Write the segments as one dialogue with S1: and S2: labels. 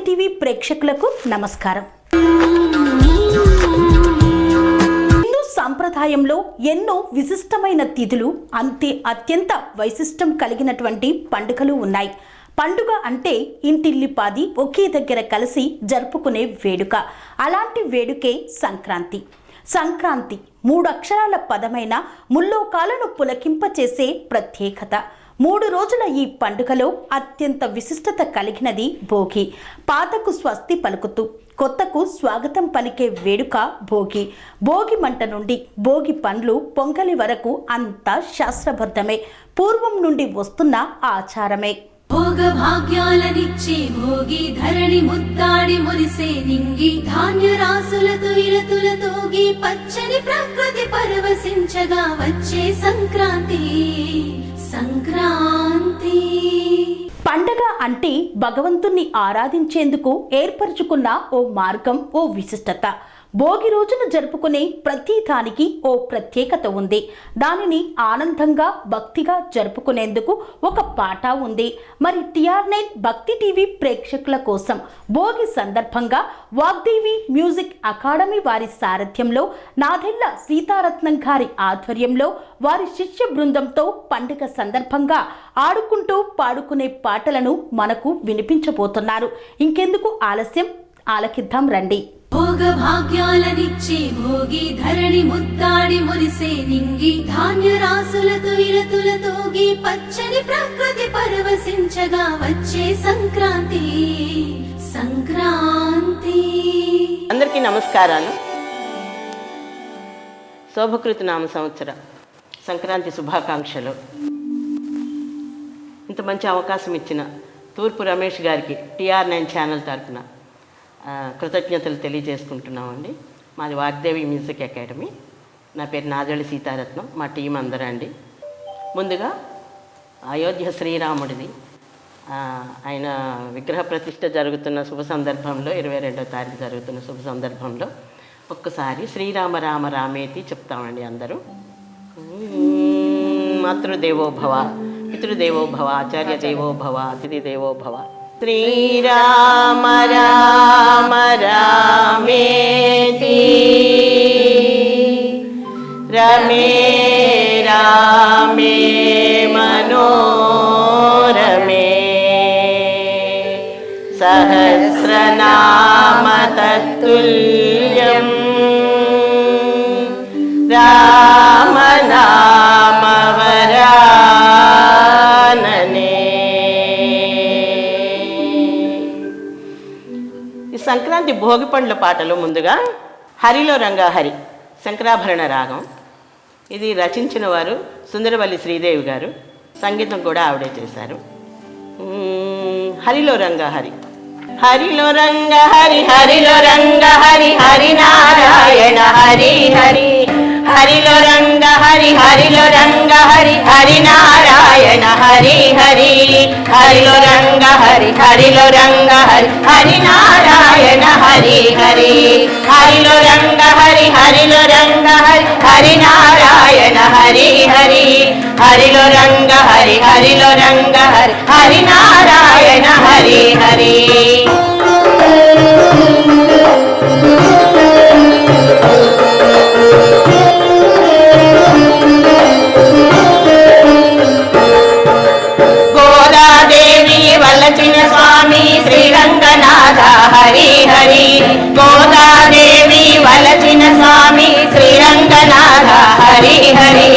S1: భక్తి టీవీ ప్రేక్షకులకు నమస్కారం. హిందూ సంప్రదాయంలో ఎన్నో విశిష్టమైన తిథులు అత్యంత వైశిష్టం కలిగినటువంటి పండుగలు ఉన్నాయి. పండుగ అంటే ఇంటిల్లిపాది ఒకే దగ్గర కలిసి జరుపుకునే వేడుక. అలాంటి వేడుకే సంక్రాంతి. సంక్రాంతి 3 అక్షరాల పదమైన ముల్లోకాలను పులకింపచేసే ప్రత్యేకత. 3 రోజుల ఈ పండుగలో అత్యంత విశిష్టత కలిగినది భోగి. పాతకు స్వస్తి పలుకుతూ కొత్తకు స్వాగతం పలికే వేడుక భోగి. భోగి మంట నుండి భోగి పండ్లు పొంగలి వరకు అంతా శాస్త్రబద్ధమే, పూర్వం నుండి వస్తున్న ఆచారమే.
S2: భోగ భాగ్యాలనిచ్చే భోగి, ధరణి ముద్దాడి మురిసే నింగి, ధాన్య రాసులతో ఇలతులతోగి పచ్చని ప్రకృతి పరవశించగా వచ్చే సంక్రాంతి. సంక్రాంతి
S1: పండగ అంటే భగవంతుణ్ణి ఆరాధించేందుకు ఏర్పరచుకున్న ఓ మార్గం, ఓ విశిష్టత. భోగి రోజున జరుపుకునే ప్రతి దానికి ఓ ప్రత్యేకత ఉంది. దానిని ఆనందంగా భక్తిగా జరుపుకునేందుకు ఒక పాట ఉంది. మరి TR9 భక్తి టీవీ ప్రేక్షకుల కోసం భోగి సందర్భంగా వాగ్దేవి మ్యూజిక్ అకాడమీ వారి సారథ్యంలో, నాదెళ్ల సీతారత్నం గారి ఆధ్వర్యంలో వారి శిష్య బృందంతో పండుగ సందర్భంగా ఆడుకుంటూ పాడుకునే పాటలను మనకు వినిపించబోతున్నారు. ఇంకెందుకు ఆలస్యం, ఆలకిద్దాం రండి.
S2: భోగ భాగ్యాలనిచ్చే భోగి, ధరణి ముద్దాడి మురిసే నింగి, ధాన్య రాసులతో ఇలతులతోగి పచ్చని ప్రకృతి పరవశించగా వచ్చే సంక్రాంతి. సంక్రాంతి
S3: అందరికీ నమస్కారాలు. శోభకృతి నామ సంవత్సర సంక్రాంతి శుభాకాంక్షలు. ఇంత మంచి అవకాశం ఇచ్చిన తూర్పు రమేష్ గారికి TR9 ఛానల్ తరఫున కృతజ్ఞతలు తెలియజేసుకుంటున్నామండి. మాది వాగ్దేవి మ్యూజిక్ అకాడమీ. నా పేరు నాదెళ్ల సీతారత్నం. మా టీం అందరూ అండి. ముందుగా అయోధ్య శ్రీరాముడిది ఆయన విగ్రహ ప్రతిష్ఠ జరుగుతున్న శుభ సందర్భంలో, 22వ తారీఖు జరుగుతున్న శుభ సందర్భంలో ఒక్కసారి శ్రీరామ రామ రామేతి చెప్తామండి అందరూ. మాతృదేవో భవ, పితృదేవో భవ, ఆచార్య దేవో భవ, అతిథి దేవో భవ. శ్రీరామ రామ రామేతి రమే రామే మనోరమే సహస్రనామ తత్తుల్యం రామనామ వరాననే. సంక్రాంతి భోగి పండ్ల పాటలు ముందుగా హరిలో రంగా హరి శంకరాభరణ రాగం. ఇది రచించిన వారు సుందరవల్లి శ్రీదేవి గారు, సంగీతం కూడా ఆవిడే చేశారు. హరిలో రంగా హరి. హరిలో రంగ హరి, హరిలో రంగ హరి, హరి నారాయణ హరి హరి. హరిలో రంగ హరి, హరిలో రంగ హరి, హరి నారాయణ హరి హరి. హరిలో రంగ హరి, హరిలో రంగ హరి, హరి నారాయణ హరి హరి. హరిలో రంగ హరి, హరిలో రంగ హరి, హరి నారాయణ హరి హరి. హరిలో రంగ హరి, హరిలో రంగ హరి, హరి నారాయణ హరి హరి. వల్లచిన స్వామి శ్రీరంగనాథ హరి హరి. గోదాదేవి వలచిన స్వామి శ్రీరంగనాథ హరి హరి.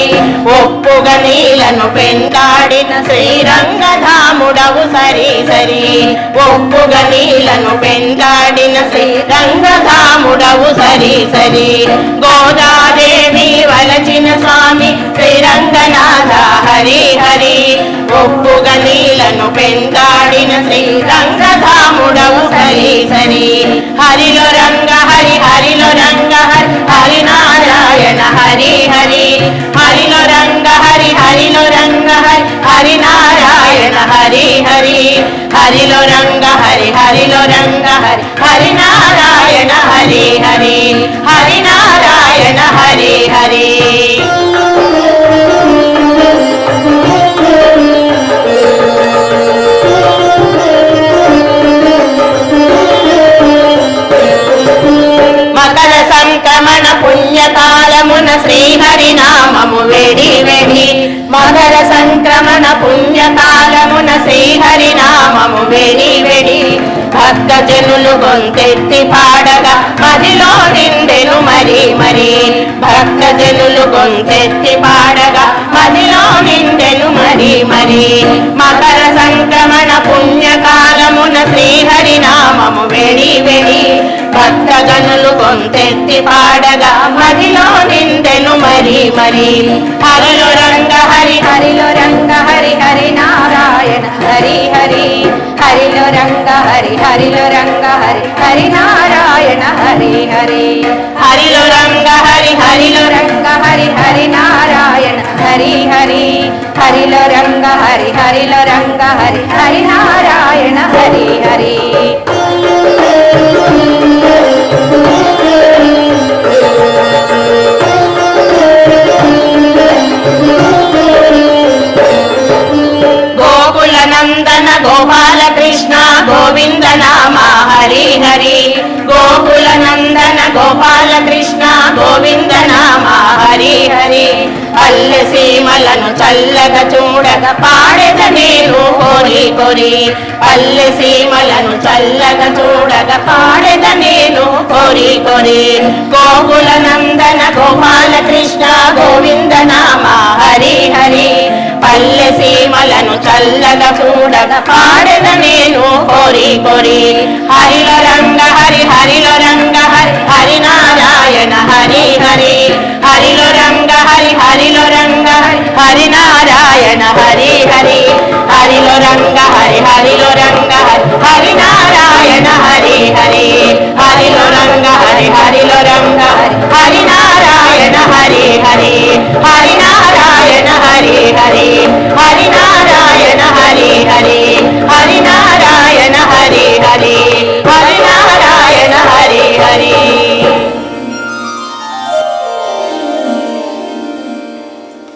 S3: ఒప్పుగ నీలను పెంటాడిన శ్రీరంగధాముడవు సరి సరి. ఒప్పుగ నీలను పెంటాడిన శ్రీరంగధాముడవు సరి సరి. గోదాదేవి వలచిన స్వామి శ్రీరంగనాథ హరి హరి. ఒప్పుగ నీలను పెంటాడిన శ్రీరంగధాముడవు సరి సరి. హరిలో రంగ హరి, హరిలో రంగ హరి, హరి నారాయణ హరి హరి. హరిలో రంగ హరి, హరిలో రంగ హరి, హరి నారాయణ హరి హరి. హరిలో రంగ హరి, హరిలో రంగ హరి, హరి నారాయణ హరి హరి. హరి నారాయణ హరి హరి. భక్తజనులు గొంతెత్తి పాడగా మదిలో నిండెను మరి మరి భక్తజనులు గొంతెత్తి పాడగా మదిలో నిండెను మరి మరి మకర సంక్రమణ పుణ్యకాలమున శ్రీహరి నామము వెడి వెడి భక్తజనులు గొంతెత్తి పాడగా మదిలో నిండెను మరి మరి హరిలో రంగ హరి
S4: హరిలో రంగ హరి హరి నారాయణ హరి హరి హరిలో రంగ హరి హరిలో రంగ హరి హరి నారాయణ హరి హరి
S3: హరిలో రంగ హరి హరిలో
S4: రంగ హరి హరి నారాయణ హరి హరి హరిలో రంగ హరి హరిలో రంగ హరి హరి నారాయణ హరి హరి
S3: గోకుల నందన గోపాల కృష్ణ గోవింద నామ హరి హరి గోకుల నందన గోపాల కృష్ణ గోవింద నామ హరి హరి పల్లె సీమలను చల్లగా చూడగా పాడెద నేను కోరి కోరి పల్లె సీమలను చల్లగా చూడగా పాడెద నేను కోరి కోరి గోకుల నందన గోపాల కృష్ణ గోవింద నామ హరి హరి పల్లె సీమలను చల్లగా చూడగా పాడెద నేను కోరి కోరి హరిలో రంగ హరి హరిలో రంగ హరి హరి నారాయణ హరి హరి హరిలో రంగ హరి హరిలో రంగ హరి హరి నారాయణ హరి హరి హరిలో రంగ హరి హరిలో రంగ హరి హరి నారాయణ హరి హరి హరిలో రంగ హరి హరిలో రంగ హరి హరి నారాయణ హరి హరి హరి నారాయణ హరి హరి హరి నారాయణ హరి హరి హరి నారాయణ హరి హరి హరి నారాయణ హరి హరి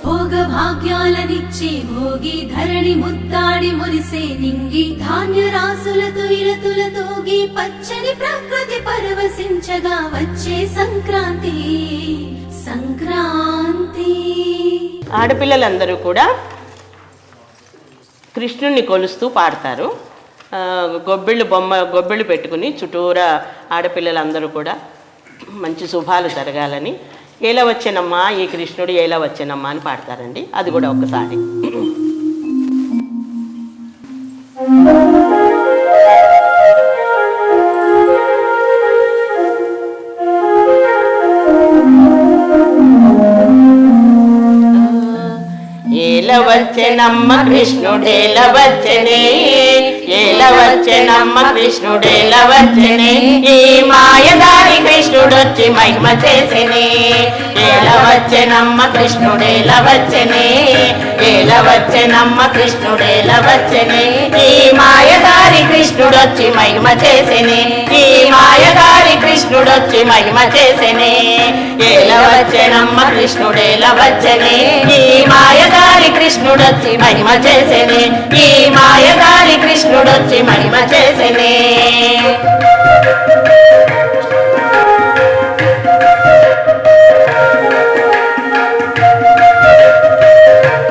S2: భోగ భాగ్యాలనిచ్చే భోగి ధరణి ముద్దాడి మురిసే నింగి ధాన్య రాసులతో ఇలతులతోగి పచ్చని ప్రకృతి పరవశించగా వచ్చే సంక్రాంతి సంక్రాంతి.
S3: ఆడపిల్లలందరూ కూడా కృష్ణుణ్ణి కొలుస్తూ పాడతారు. గొబ్బిళ్ళు పెట్టుకుని చుట్టూరా ఆడపిల్లలందరూ కూడా మంచి శుభాలు జరగాలని ఎలా వచ్చేనమ్మా ఈ కృష్ణుడు ఎలా వచ్చేనమ్మా అని పాడతారండి. అది కూడా ఒక్కసారి ఏలవచ్చెనమ్మ కృష్ణుడేలవచ్చెనే ఏలవచ్చెనమ్మ కృష్ణుడేలవచ్చెనే ఈ మాయదారి కృష్ణుడొచ్చి మహిమ చేసెనే ఏలవచ్చెనమ్మ కృష్ణుడేలవచ్చెనే ఏలవచ్చెనమ్మ కృష్ణుడేలవచ్చెనే ఈ మాయదారి కృష్ణుడొచ్చి మహిమ చేసెనే ఈ మాయదారి కృష్ణుడొచ్చి మహిమ చేసెనే ఏలవచ్చెనమ్మ కృష్ణుడేలవచ్చెనే ఈ మాయదారి కృష్ణుడొచ్చి మహిమ చేసెనే ఈ మాయదారి కృష్ణుడొచ్చి మహిమ చేసెనే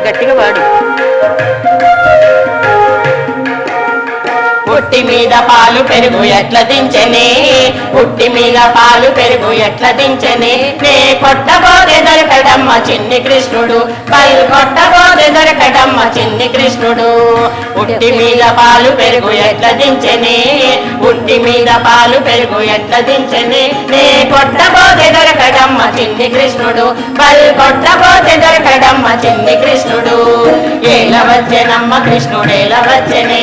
S3: గట్టిగా వాడు పుట్టి మీద పాలు పెరుగు ఎట్ల దించెనే పుట్టి మీద పాలు పెరుగు ఎట్ల దించెనే నే కొట్టబోదే దొరకడమ్మ చిన్ని కృష్ణుడు బయలు కొట్టబోదే దొరకడమ్మ చిన్ని కృష్ణుడు పుట్టి మీద పాలు పెరుగు ఎట్ల దించెనే పుట్టి మీద పాలు పెరుగు ఎట్ల దించెనే నే కొట్టబోదే దొరకడమ్మ చిన్ని కృష్ణుడు బయలు కొట్టబోదే దొరకడమ్మ చిన్ని కృష్ణుడు ఏలవచ్చెనమ్మ కృష్ణుడేలవచ్చెనే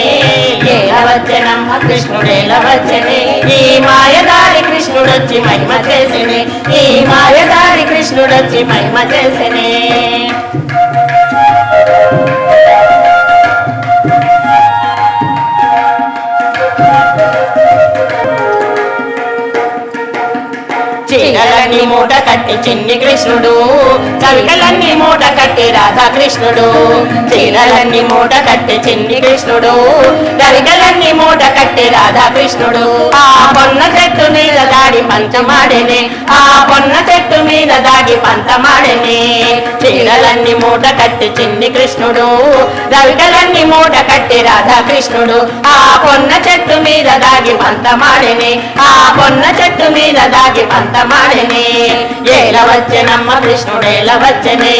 S3: ఏలవచ్చెనమ్మ కృష్ణుడేలవచ్చెనే ఈ మాయదారి కృష్ణుడొచ్చి మహిమ చేసెనే ఈ మాయదారి కృష్ణుడొచ్చి మహిమ చేసెనే చీరలన్నీ మూట కట్టి చిన్ని కృష్ణుడు చవికలన్నీ మూట కట్టి రాధాకృష్ణుడు చీరలన్నీ మూట కట్టి చిన్ని కృష్ణుడు చవికలన్నీ మూట కట్టి రాధాకృష్ణుడు ఆ పొన్న చెట్టు మీద దాడి పంచమాడెనే ఆ పొన్న చెట్టు మీద దాడి పంచమాడెనే చీరలన్నీ మూట కట్టి చిన్ని కృష్ణుడు రవికలన్నీ మూట కట్టి రాధాకృష్ణుడు ఆ పొన్న చెట్టు మీద దాగి పంతమాడెనే, ఆ పొన్న చెట్టు మీద దాగి పంతమాడెనే. ఏల వచ్చెనమ్మ కృష్ణుడేల వచ్చెనే,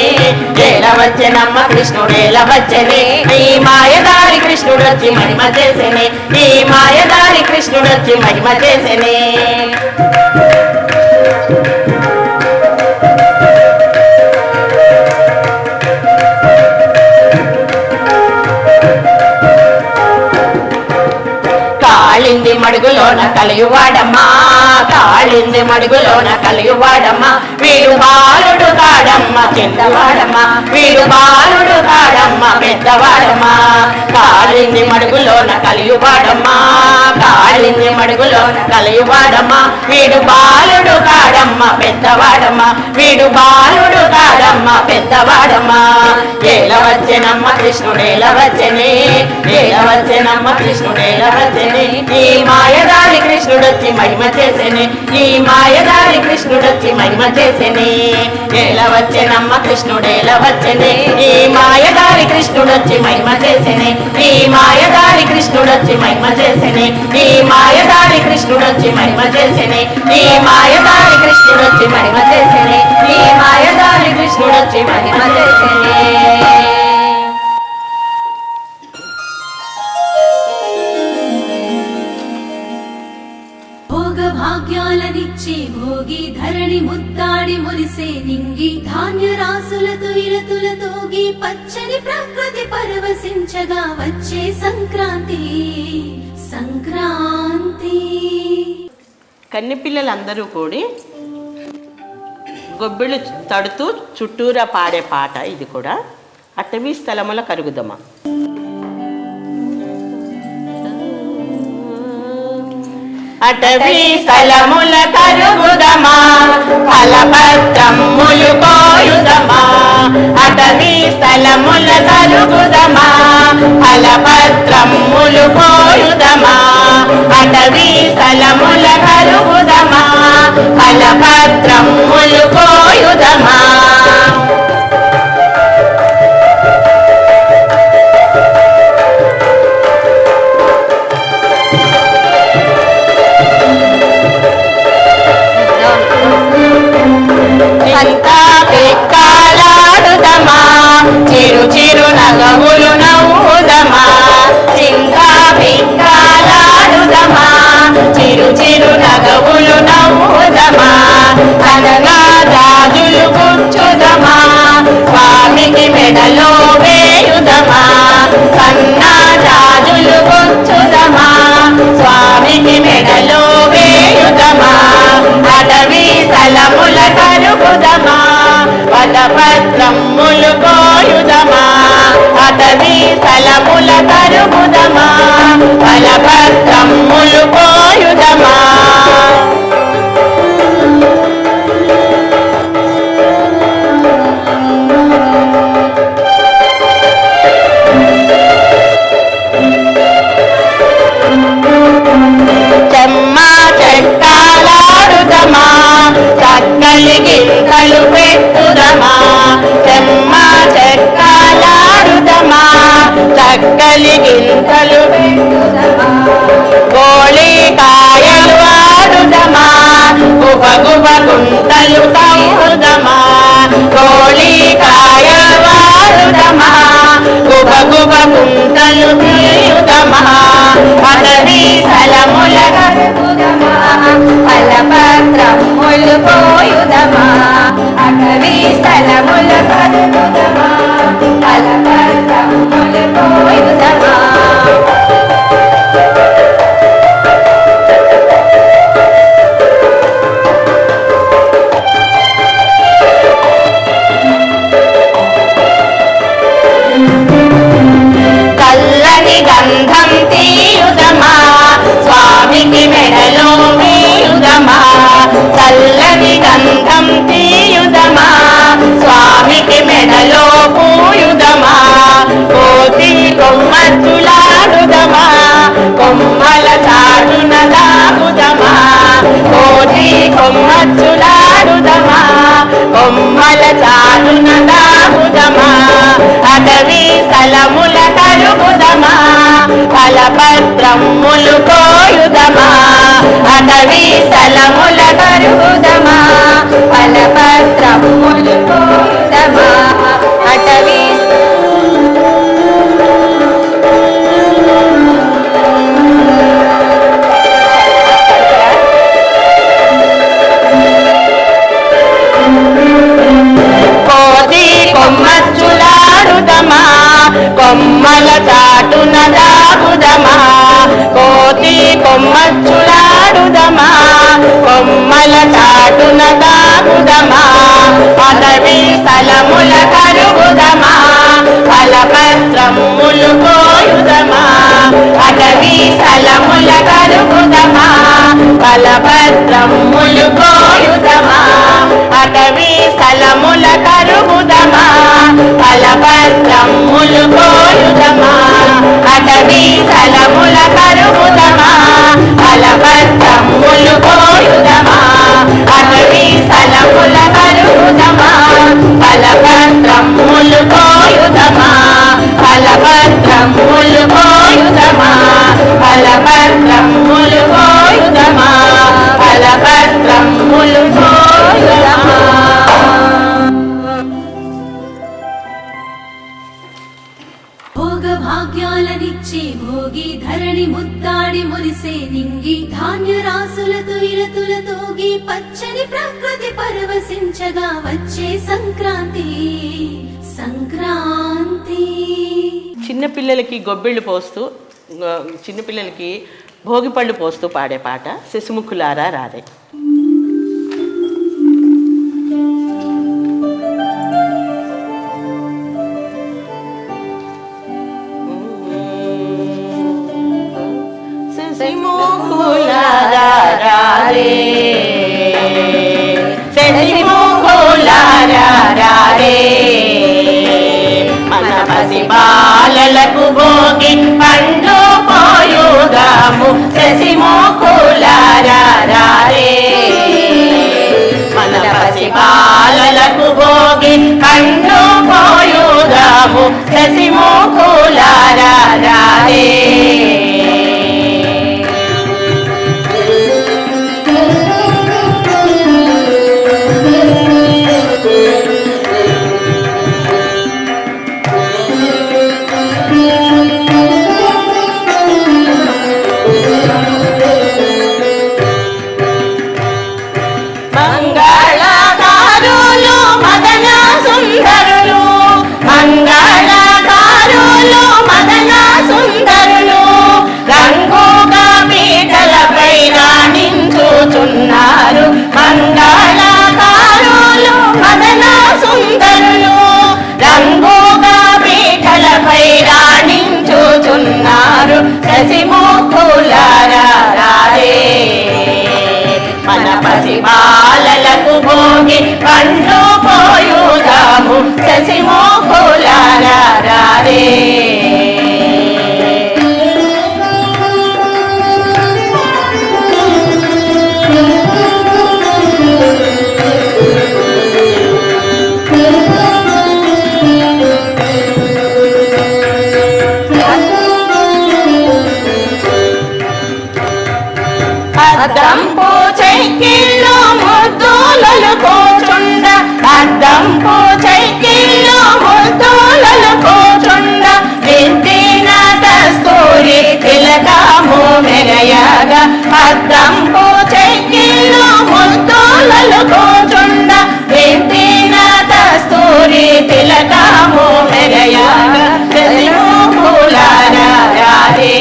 S3: ఏల వచ్చెనమ్మ కృష్ణుడేల వచ్చెనే. ఈ మాయదారి కృష్ణుడొచ్చి మహిమ చేసెనే, ఈ మాయదారి కృష్ణుడొచ్చి మహిమ చేసెనే. కాళింది మడుగులోన కలియువాడమ్మా, కాళింది మడుగులోన కలియువాడమ్మా. వీడు బాలుడు కాడమ్మ చిన్నవాడమ్మా, వీడు బాలుడు కాడమ్మ పెద్దవాడమ్మా. కాళింది మడుగులోన కలియువాడమ్మా, కాళింది మడుగులోన కలియువాడమ్మా. వీడు బాలుడు కాడమ్మ పెద్దవాడమ్మా, వీడు బాలుడు కాడమ్మ పెద్దవాడమ్మా. ఏల వచ్చెనమ్మ కృష్ణుడేల వచ్చెనే, ఏల వచ్చెనమ్మ కృష్ణుడేల వచ్చెనే. ఈ మాయదారి కృష్ణుడొచ్చి మహిమ చేసెనే, ఈ మాయదారి కృష్ణుడొచ్చి మహిమ చేసెనే. ఏల వచ్చెనమ్మ కృష్ణుడేల వచ్చెనే, ఈ మాయదారి కృష్ణుడొచ్చి మహిమ చేసెనే, ఈ మాయదారి కృష్ణుడొచ్చి మహిమ చేసెనే, ఈ మాయదారి కృష్ణుడొచ్చి మహిమ చేసెనే, ఈ మాయదారి కృష్ణుడొచ్చి మహిమ చేసెనే, ఈ మాయదారి కృష్ణుడొచ్చి మహిమ చేసెనే.
S2: భాగ్యాలనిచ్చే భోగి ధరణి ముద్దాడి మురిసే నింగి ధాన్య రాసులతో ఇలతులతోగి పచ్చని ప్రకృతి పరవశించగా వచ్చే సంక్రాంతి సంక్రాంతి.
S3: కన్నెపిల్లలందరూ కూడి గొబ్బిళ్ళు తడుతూ చుట్టూరా పాడే పాట ఇది కూడా. అటవీ స్థలముల కరుగుదమా. అటవీ స్థలముల కరుగుదమా, ఫలపత్రములు కోయుదమా. అటవీ స్థలముల కరుగుదమా, ఫలపత్రములు కోయుదమా. అటవీ స్థలముల కరుగుదమా, ఫలపత్రములు కోయుదమా. అంతా పెక్కాలాడుదమా, చిరు చిరు నగములు నవ్వుదమా. చింతా పెక్కాలాడుదమా, చిరు చిరు నగములు నవ్వుదమా. అనగా రాజులు కూర్చుదమా, స్వామికి మెడలో వేయుదమా. సన్నా రాజులు కూర్చుదమా, స్వామికి మెడలో వేయుదమా. అటవీ స్థలముల కరుగుదమా, ఫలపత్రములు కోయుదమా. అటవీ స్థలముల కరుగుదమా, ఫలపత్రములు కోయుదమా. చెమ్మా చెక్కాలాడుదమా, చక్కలి గింతలు పెట్టుదమా. చెమ్మా చెక్కాలాడుదమా, చక్కలి గింతలు పెట్టుదమా. కోళి కాయలు ఆడుదమా, గుబ గుబ గుంతలు తవ్వుదమా. కోళి కాయలు ఆడుదమా, గుబ గుబ గుంతలు తీయుదమా. అటవీ స్థలముల కరుగుదమా, ఫలపత్రములు కోయుదమా. అటవీ స్థలముల కరుగుదమా, ఫలపత్రములు కోయుదమా. చల్లని గంధం తీయుదమా, స్వామికి మెడలో వేయుదమా. చల్లని గంధం తీయుదమా, స్వామికి మెడలో పూయుదమా. కోతి కొమ్మచ్చులాడుదమా, కొమ్మల చాటున దాగుదమా. కోతి కొమ్మచ్చులాడుదమా, కొమ్మల చాటున దాగుదమా. అటవీ స్థలముల కరుగుదమా, ఫలపత్రములు కోయుదమా అటవీ స్థలముల
S4: కరుగుదమా ఫలపత్రములు కోయుదమా అటవీ
S3: కోతి కొమ్మచ్చులాడుదమా కొమ్మల చాటున దాగుదమా కోతి కొమ్మచ్చులాడుదమా కొమ్మల చాటున దాగుదమా అటవీ స్థలముల కరుగుదమా ఫలపత్రములు కోయుదమా అటవీ స్థలముల కరుగుదమా ఫలపత్రములు కోయుదమా అటవీ స్థలముల కరుగుదమా ఫలపత్రములు కోయుదమా అటవీ స్థలముల కరుగుదమా ఫలపత్రములు కోయుదమా అటవీ స్థలముల కరుగుదమా ఫలపత్రములు కోయుదమా ఫలపత్రములు కోయుదమా ఫలపత్రములు కోయుదమా ఫలపత్రములు కోయుదమా.
S2: భోగ భాగ్యాలనిచ్చే భోగి ధరణి ముద్దాడి మురిసే నింగి ధాన్య రాసులతో ఇలతులతోగి పచ్చని ప్రకృతి పరవశించగా వచ్చే సంక్రాంతి సంక్రాంతి.
S3: చిన్నపిల్లలకి గొబ్బిళ్ళు పోస్తూ చిన్నపిల్లలకి భోగిపళ్ళు పోస్తూ పాడే పాట శశిముఖులారా రారే. శశిముఖులారా రారే శశిముఖులారా రారే మన పసి బాలలకు భోగి పండ్లు పోయుదాము శశిముఖులారా రారే మన పసి బాలలకు భోగి పండ్లు పోయుదాము శశిముఖులారా రారే. మంగళకారులు మదన సుందరులు మంగళకారులు మదన సుందరులు రంగుగా పీటలపై రాణించుచున్నారు మంగళకారులు మదన సుందరులు రంగుగా పీటలపై రాణించుచున్నారు శశిముఖులారా రారే మన పసి బాలలకు భోగి పండ్లు పోయుదాము శశిముఖులారా రారే. అద్దంపు చెక్కిళ్ళు ముద్దులలు కూచుండ అద్దంపు చెక్కిళ్ళు ముద్దులలు కూచుండ విద్దిన కస్తూరి తిలకము మెరయగా అద్దంపు చెక్కిళ్ళు ముద్దులలు కూచుండ విద్దిన కస్తూరి తిలకము మెరయగా శశిముఖులారా రారే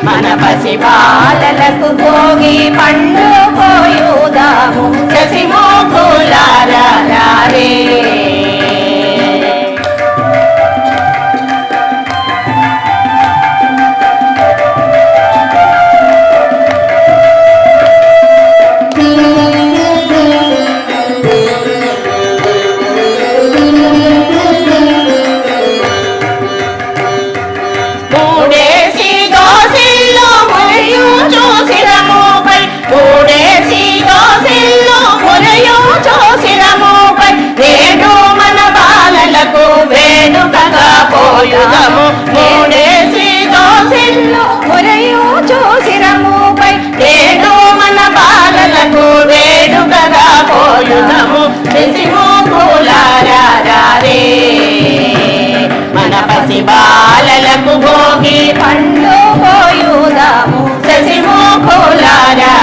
S3: మన పసి బాలలకు భోగి పండు పోయుదాము శశిముఖులారా రారే. మూడేసి దోసిల్లు మురయు చూసిన మూపై రేణు శశిమూకులారే మన పసి బాలలకు భోగి
S4: పండు పోయుదాము
S3: శశిమూకులారే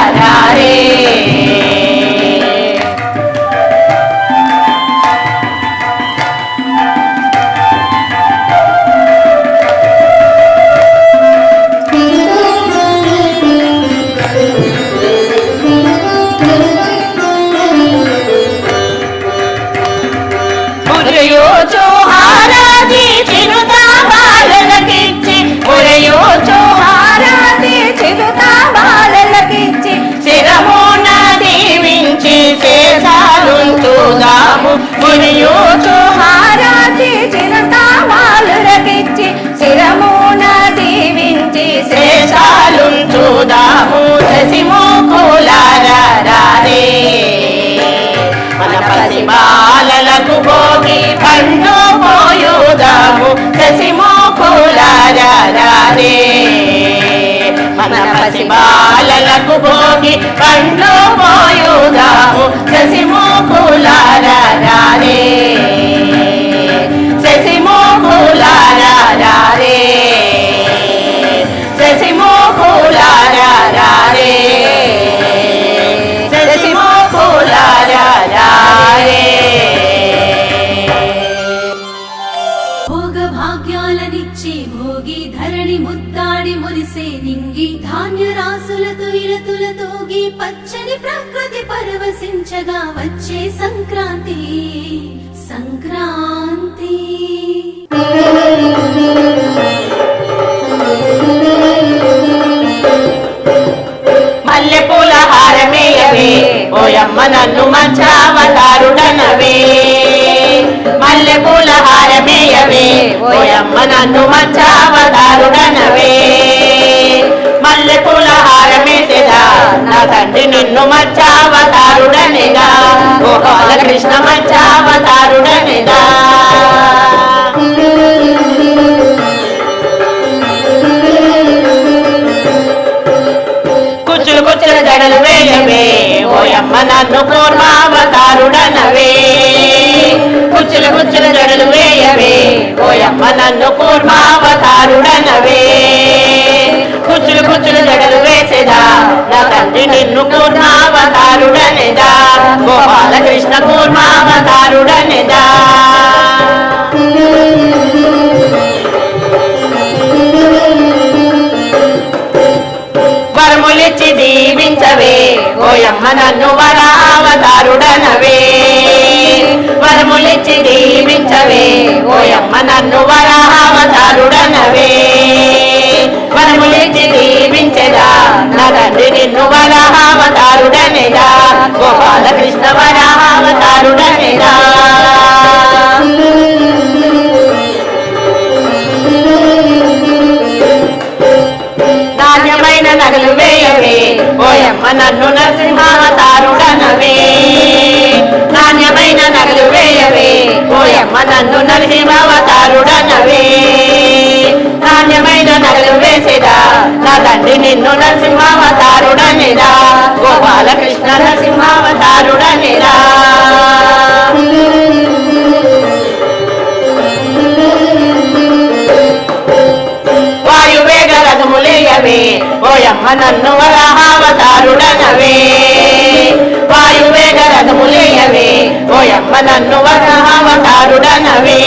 S4: మురయోచో హారతి చిరుతా బాలలకిచ్చి మురయోచో హారతి చిరుతా బాలలకిచ్చి
S3: శిరమున దీవించి శేషాలుంచుదాము
S4: మురయోచో హారతి చిరుతా బాలలకిచ్చి శిరమున దీవించి
S3: శేషాలుంచుదాము శశిమూకులారే మన పసి బాలలకు భోగి పండు పోయుదాము శశిమూకులారే మన పసి బాలలకు భోగి పండు పోయుదాము శశిమూకులారే శశిమూకులారే శశిమూకులారే శశిమూకులారే
S2: భోగ భాగ్యాలనిచ్చే భోగి ధరణి ముద్దాడి మురిసే నింగి ధాన్య రాసులతో ఇలతులతోగి పచ్చని ప్రకృతి పరవశించగా వచ్చే సంక్రాంతి సంక్రాంతి
S3: మల్లెపూల హారమేయవే ఓయమ్మ నన్ను మచ్చావతారుడనవే మల్లెపూల హారమేయవే ఓయమ్మ నన్ను మచ్చావతారుడనవే మల్లెపూల హారమేసెదా నా తండ్రి నిన్ను మచ్చావతారుడనిగా ఓ బాలకృష్ణ మచ్చావతారుడనిగా కుచ్చులు కుచ్చులు జడలు వేయవే ఓయమ్మ నన్ను కూర్మావతారుడనవే కుచ్చులు కుచ్చులు జడలు వేయవే ఓయమ్మ నన్ను కూర్మావతారుడనవే కుచ్చులు కుచ్చులు జడలు వేసేదా నా తండ్రి నిన్ను కూర్మావతారుడనిదా గోపాలకృష్ణ కూర్మావతారుడనిదా వరములిచ్చి దీవించవే ఓయమ్మ నన్ను వరావతారుడనవే వరములిచ్చి దీవించవే ఓయమ్మ నన్ను వరావతారుడనవే వరములిచ్చి దీవించెదా నా తండ్రి నిన్ను వరావతారుడనిదా గోపాలకృష్ణ వరావతారుడనిదా నాణ్యమైన నగలు వేయవే ఓయమ్మ నన్ను నరసింహావతారుడనవే నాణ్యమైన నగలు వేయవే ఓయమ్మ నన్ను నరసింహావతారుడనవే నాణ్యమైన నగలు వేసేదా నా తండ్రి నిన్ను నరసింహావతారుడనిదా గోపాలకృష్ణ నరసింహావతారుడనిదా వాయువేగ రథములేయవే ఓయమ్మ నన్ను వరాహావతారుడనవే వాయువేగ రథములేయవే ఓయమ్మ నన్ను వరాహావతారుడనవే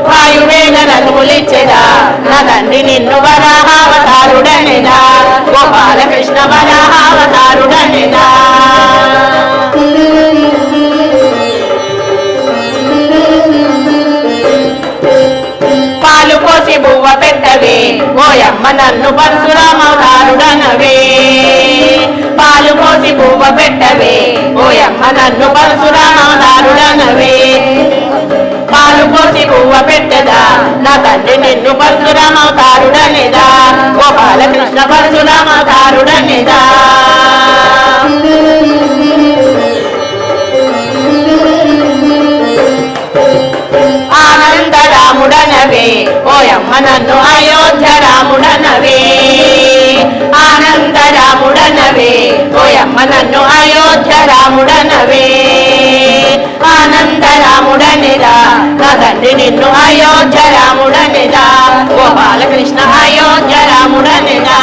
S3: వాయువేగ రథములిచ్చెదా నా తండ్రి నిన్ను వరాహావతారుడనిదా గోపాలకృష్ణ వరాహావతారుడనిదా పాలు పోసి బువ్వ పెట్టవే ఓయమ్మ నన్ను పరశురామవతారుడనవే పాలు పోసి బువ్వ పెట్టవే ఓయమ్మ నన్ను పరశురామవతారుడనవే పాలు పోసి బువ్వ పెట్టదా నా తండ్రి నిన్ను పరశురామవతారుడనిదా గోపాలకృష్ణ పరశురామవతారుడనిదా ఆనందరాముడనవే ఓయమ్మ నన్ను అయోధ్య రాముడనవే ఆనందరాముడనవే ఓయమ్మ నన్ను అయోధ్య రాముడనవే రాముడనిదా నా తండ్రి నిన్ను అయోధ్య రాముడనిదా గోపాలకృష్ణ అయోధ్య రాముడనిదా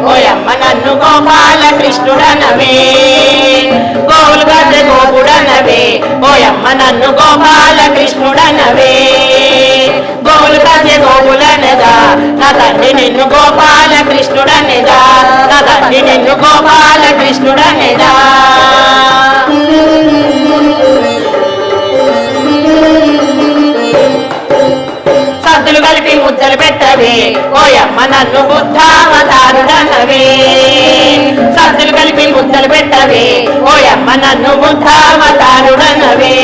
S3: ఓయమ్మ నన్ను గోపాలకృష్ణుడనవే గోవులు గద్దె గోపుడనవే ఓయమ్మ నన్ను గోపాలకృష్ణుడనవే గోవులు గద్దె గోపులనదా నా తండ్రి నిన్ను గోపాలకృష్ణుడనదా నా తండ్రి నిన్ను గోపాలకృష్ణుడనదా సద్దులు కలిపి ముద్దలు పెట్టవే ఓయమ్మ నన్ను బుద్ధావతారుడనవే సద్దులు కలిపి ముద్దలు పెట్టవే ఓయమ్మ నన్ను బుద్ధావతారుడనవే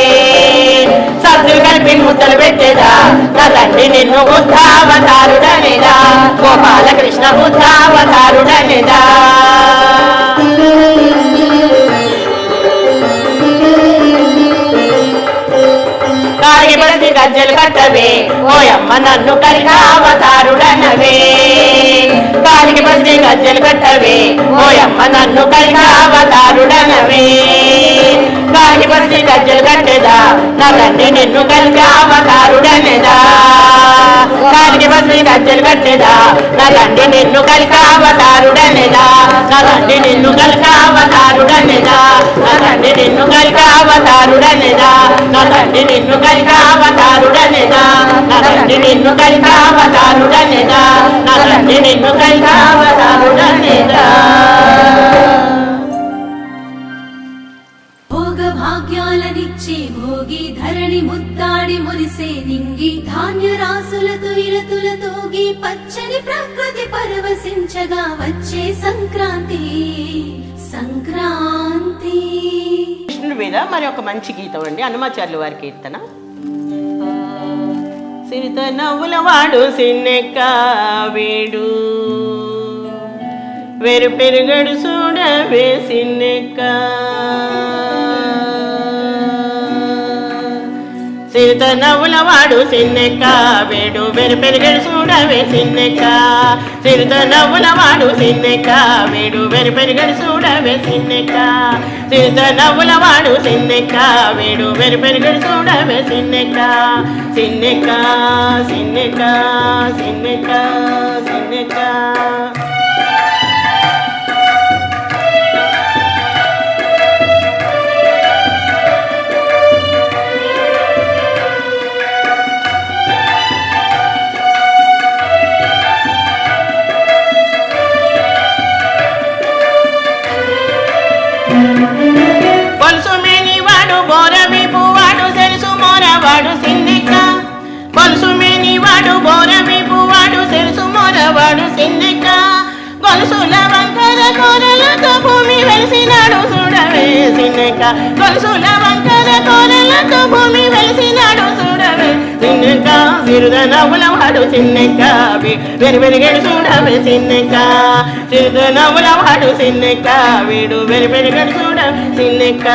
S3: సద్దులు కలిపి ముద్దలు పెట్టేదా నా తండ్రి నిన్ను బుద్ధావతారుడనేదా గోపాలకృష్ణ బుద్ధావతారుడనేదా కాలికి పడితే గజ్జలు కట్టవే ఓయమ్మ నన్ను కలికావతారుడనవే కాలికి పడితే గజ్జలు కట్టవే ఓయమ్మ నన్ను కలికావతారుడనవే కాలికి పడితే గజ్జలు కట్టేదా నా తండ్రి నిన్ను కలికావతారుడనేదా కాలికి పడితే గజ్జలు కట్టేదా నా తండ్రి నిన్ను కలికావతారుడనేదా నా తండ్రి నిన్ను కలికావతారుడనేదా నా తండ్రి నిన్ను కలికావతారుడనేదా నా తండ్రి నిన్ను కలికావతారుడనేదా నా తండ్రి నిన్ను కలికావతారుడనేదా నా తండ్రి నిన్ను కలికావతారుడనేదా
S2: భోగ భాగ్యాలనిచ్చే భోగి ధరణి ముద్దాడి మురిసే నింగి ధాన్య రాసులతో ఇలతులతోగి పచ్చని ప్రకృతి పరవశించగా వచ్చే సంక్రాంతి సంక్రాంతి.
S3: కృష్ణుడి మీద మరి ఒక మంచి గీతం అండి హనుమాచార్యుల వారి కీర్తన. సిరిత నవ్వుల వాడు సిన్నెక్క వేడు వెరు పెరుగడు చూడవే సిన్నెక్క సిరిత నవ్వుల వాడు సిన్నెక్క వేడు వెరు పెరుగడు చూడవే సిన్నెక్క సిరిత నవ్వుల వాడు సిన్నెక్క వేడు వెరు పెరుగడు చూడవే సిన్నెక్క సిరిత నవ్వుల వాడు సిన్నెక్క వేడు వెరు పెరుగడు చూడవే సిన్నెక్క సిన్నెక్క సిన్నెక్క సిన్నెక్క సిన్నెక్క వాడు సిన్నెక్క గొలుసు మేని వాడు బోరవి పువ్వాడు సెరుసు మోరవాడు సిన్నెక్క గొలుసుల వంకర కోరలతో భూమి వెలిసినాడు చూడవే సిన్నెక్క గొలుసుల వంకర కోరలతో భూమి వెలిసినాడు చూడవే సిన్నెక్క సిరుద నవ్వుల వాడు సిన్నెక్క వెరు వెలుగడు చూడవే సిన్నెక్క సిరుద నవ్వుల వాడు సిన్నెక్క వీడు వెరు వెలుగడు చూడ సిన్నెక్క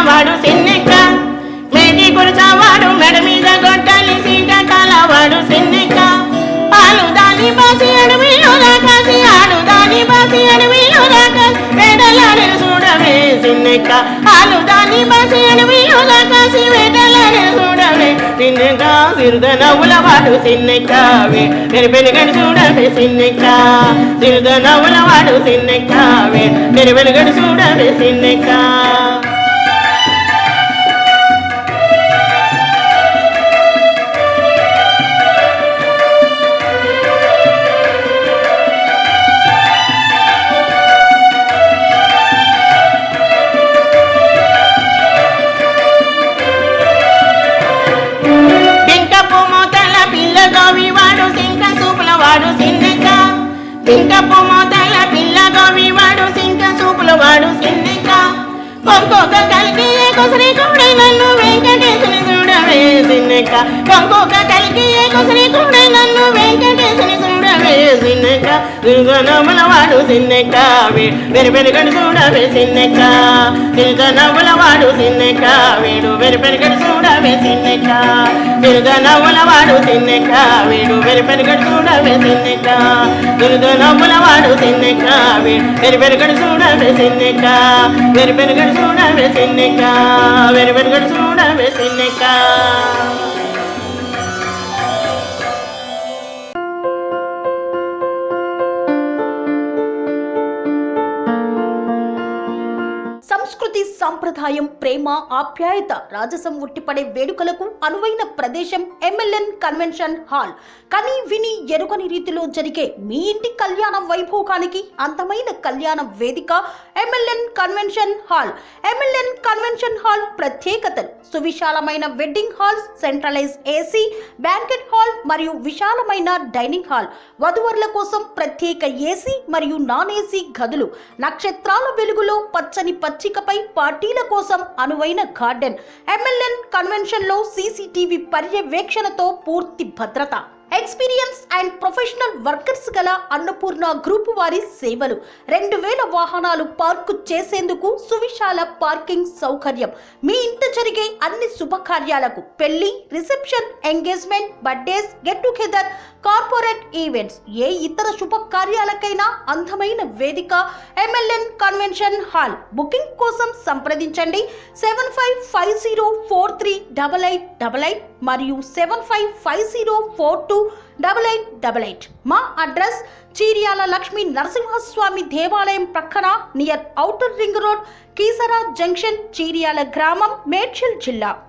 S3: వాడు సిన్నెక్క మేటి కురచవాడు మెడ మీద గొట్టలి సీతకాల వాడు సిన్నెక్క పాలు దాని బాసి అడవిలో రాకాసి ఆడు దాని బాసి అడవిలో రాకాసి వేటలాడి చూడవే సిన్నెక్క పాలు దాని బాసి అడవిలో రాకాసి వేటలాడి చూడవే సిన్నెక్క సిరుద నవ్వుల వాడు సిన్నెక్క వెరు వెలుగడు చూడవే సిన్నెక్క సిరుద నవ్వుల వాడు సిన్నెక్క వెరు వెలుగడు చూడవే సిన్నెక్క సింకపు మోతల పిల్ల గోవి వాడు సింక సూపుల వాడు సిన్నెక్క కొంకొక కలికి కొసరి కూడి నన్ను వెంకటేశుని చూడవే సిన్నెక్క కొంకొక కలికి కొసరి కూడి నన్ను వెంకటేశుని చూడవే సిన్నెక్క తిరుగనముల వాడు సిన్నెక్క వెరి పెరిగడు చూడవే సిన్నెక్క తిరుగనముల వాడు సిన్నెక్క వీడు వెరి పెరిగడు చూడవే సిన్నెక్క తిరుగనముల వాడు సిన్నెక్క వీడు వెరి పెరిగడు చూడవే సిన్నెక్క తిరుగనముల వాడు సిన్నెక్క వీడు వెరి పెరిగడు చూడవే సిన్నెక్క వెరి పెరిగడు చూడవే సిన్నెక్క వెరి పెరిగడు చూడవే సిన్నెక్క
S1: సంస్కృతి సంప్రదాయం ప్రేమ ఆప్యాయత రాజసం ఉట్టిపడే వేడుకలకు అనువైన ప్రదేశం ఎంఎల్ఎన్ కన్వెన్షన్ హాల్. కని విని ఎరుగని రీతిలో జరిగే మీ ఇంటి కళ్యాణ వైభోగానికి అందమైన కళ్యాణ వేదిక MLN convention hall. MLN convention hall ప్రత్యేకతలు: సువిశాలమైన wedding halls, centralize AC banquet hall మరియు విశాలమైన డైనింగ్ హాల్, వధువరుల కోసం ప్రత్యేక ఏసీ మరియు నాన్ ఏసీ గదులు, నక్షత్రాల వెలుగులో పచ్చని పచ్చికపై పార్టీల కోసం అనువైన గార్డెన్. ఎంఎల్ఎన్ కన్వెన్షన్ లో సీసీటీవీ పర్యవేక్షణతో పూర్తి భద్రత. ఎక్స్పీరియన్స్ అండ్ ప్రొఫెషనల్ వర్కర్స్ గల అన్నపూర్ణ గ్రూప్ వారి సేవలు. 2000 వాహనాలు పార్కు చేసేందుకు సువిశాల పార్కింగ్ సౌకర్యం. మీ ఇంట జరిగే అన్ని శుభకార్యాలకు, పెళ్లి, reception, engagement, birthdays, get together, corporate events, ఏ ఇతర శుభకార్యాలకైనా అందమైన వేదిక ఎంఎల్ఎన్ కన్వెన్షన్ హాల్. బుకింగ్ కోసం సంప్రదించండి 7550438888 మరియు 7550428888. మా అడ్రస్ చీర్యాల లక్ష్మీ నరసింహస్వామి దేవాలయం ప్రక్కన, near outer ring road, Keesara junction, Cheeryal గ్రామం, మేడ్చల్ జిల్లా.